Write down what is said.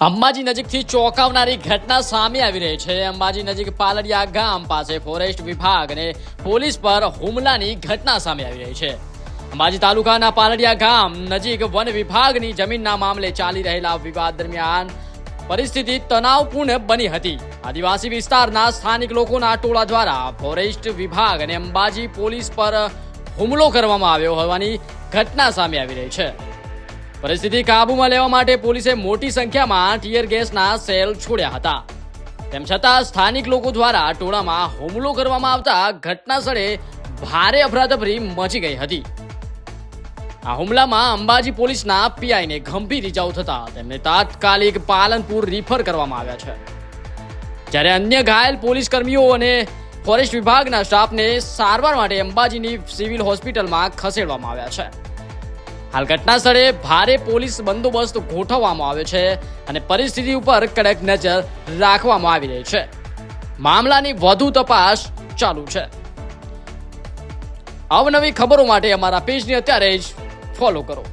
અંબાજી નજીકથી ચોંકાવનારી ઘટના સામે આવી રહી છે। અંબાજી નજીક પાલડિયા ગામ પાસે ફોરેસ્ટ વિભાગ અને પોલીસ પર હુમલાની ઘટના સામે આવી રહી છે। અંબાજી તાલુકાના પાલડિયા ગામ નજીક વન વિભાગની જમીનના મામલે ચાલી રહેલા વિવાદ દરમિયાન પરિસ્થિતિ તણાવપૂર્ણ બની હતી। આદિવાસી વિસ્તારના સ્થાનિક લોકોના ટોળા દ્વારા ફોરેસ્ટ વિભાગ અને અંબાજી પોલીસ પર હુમલો કરવામાં આવ્યો હોવાની ઘટના સામે આવી રહી છે। પરિસ્થિતિ કાબૂમાં લેવા માટે પોલીસે મોટી સંખ્યામાં ટીયર ગેસના સેલ છોડ્યા હતા। તેમ છતાં સ્થાનિક લોકો દ્વારા ટોળામાં હુમલો કરવામાં આવતા ઘટના સ્થળે ભારે અફરાતફરી મચી ગઈ હતી। આ હુમલામાં અંબાજી પોલીસના પીઆઈને ગંભીર ઇજાઓ થતા તેમને તાત્કાલિક પાલનપુર રિફર કરવામાં આવ્યા છે, જ્યારે અન્ય ઘાયલ પોલીસ કર્મીઓ અને ફોરેસ્ટ વિભાગના સ્ટાફને સારવાર માટે અંબાજીની સિવિલ હોસ્પિટલમાં ખસેડવામાં આવ્યા છે। હાલ ઘટના સ્થળે ભારે પોલીસ બંદોબસ્ત ગોઠવવામાં આવ્યો છે અને પરિસ્થિતિ ઉપર કડક નજર રાખવામાં આવી રહી છે। મામલાની વધુ તપાસ ચાલુ છે। અવનવી ખબરો માટે અમારા પેજને અત્યારે જ ફોલો કરો।